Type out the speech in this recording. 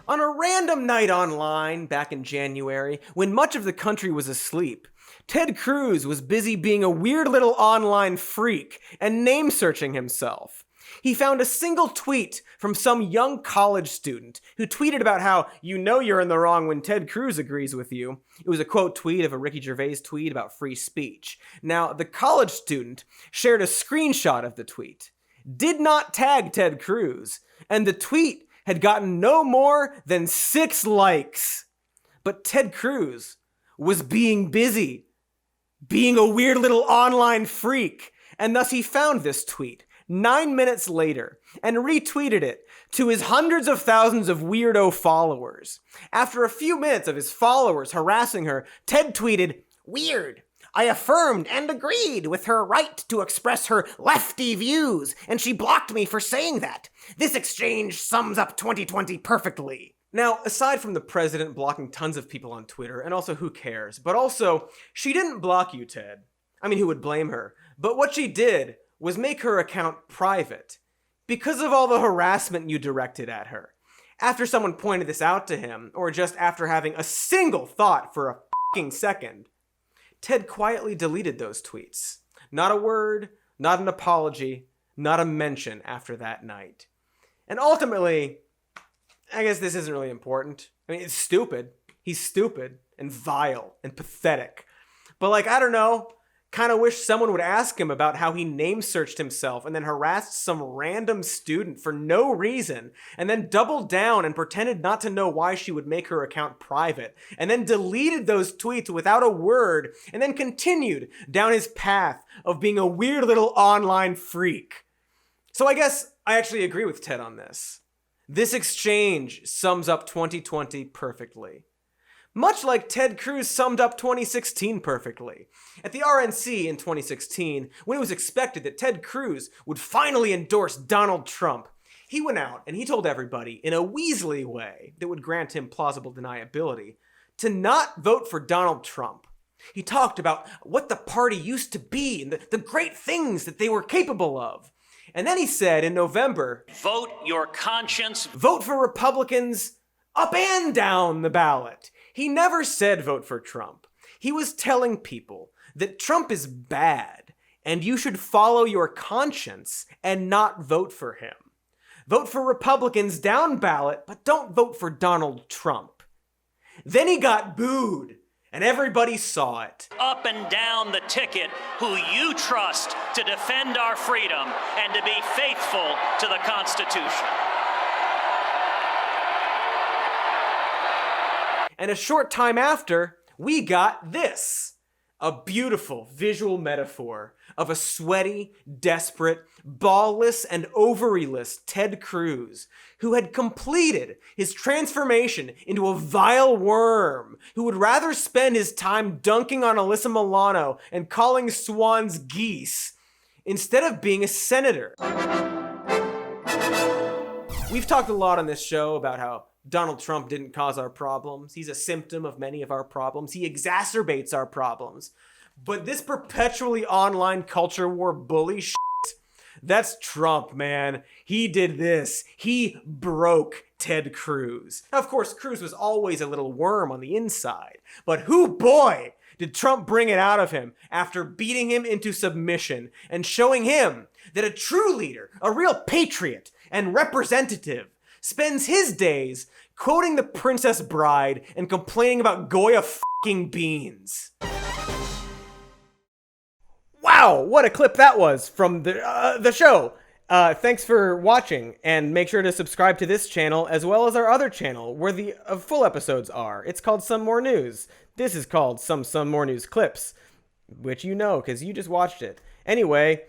On a random night online back in January, when much of the country was asleep, Ted Cruz was busy being a weird little online freak and name-searching himself. He found a single tweet from some young college student who tweeted about how you know you're in the wrong when Ted Cruz agrees with you. It was a quote tweet of a Ricky Gervais tweet about free speech. Now, the college student shared a screenshot of the tweet, did not tag Ted Cruz, and the tweet had gotten no more than 6 likes. But Ted Cruz was being busy, being a weird little online freak, and thus he found this tweet 9 minutes later and retweeted it to his hundreds of thousands of weirdo followers. After a few minutes of his followers harassing her, Ted tweeted, "Weird. I affirmed and agreed with her right to express her lefty views, and she blocked me for saying that. This exchange sums up 2020 perfectly." Now, aside from the president blocking tons of people on Twitter, and also who cares, but also, she didn't block you, Ted. I mean, who would blame her? But what she did was make her account private, because of all the harassment you directed at her. After someone pointed this out to him, or just after having a single thought for a fucking second, Ted quietly deleted those tweets. Not a word, not an apology, not a mention after that night. And ultimately, I guess this isn't really important. I mean, it's stupid. He's stupid and vile and pathetic. But I don't know, kind of wish someone would ask him about how he name-searched himself and then harassed some random student for no reason, and then doubled down and pretended not to know why she would make her account private, and then deleted those tweets without a word, and then continued down his path of being a weird little online freak. So I guess I actually agree with Ted on this. This exchange sums up 2020 perfectly. Much like Ted Cruz summed up 2016 perfectly. At the RNC in 2016, when it was expected that Ted Cruz would finally endorse Donald Trump, he went out and he told everybody, in a Weasley way that would grant him plausible deniability, to not vote for Donald Trump. He talked about what the party used to be and the great things that they were capable of. And then he said in November, "Vote your conscience. Vote for Republicans up and down the ballot." He never said vote for Trump. He was telling people that Trump is bad and you should follow your conscience and not vote for him. Vote for Republicans down ballot, but don't vote for Donald Trump. Then he got booed, and everybody saw it. Up and down the ticket who you trust to defend our freedom and to be faithful to the Constitution. And a short time after, we got this. A beautiful visual metaphor of a sweaty, desperate, ballless, and ovaryless Ted Cruz, who had completed his transformation into a vile worm, who would rather spend his time dunking on Alyssa Milano and calling swans geese, instead of being a senator. We've talked a lot on this show about how Donald Trump didn't cause our problems. He's a symptom of many of our problems. He exacerbates our problems. But this perpetually online culture war bully shit, that's Trump, man. He did this. He broke Ted Cruz. Now, of course, Cruz was always a little worm on the inside. But boy, did Trump bring it out of him after beating him into submission and showing him that a true leader, a real patriot and representative, spends his days quoting the Princess Bride and complaining about Goya fucking beans. Wow, what a clip that was from the show. Thanks for watching, and make sure to subscribe to this channel as well as our other channel where the full episodes are. It's called Some More News. This is called Some More News Clips, which you know because you just watched it. Anyway,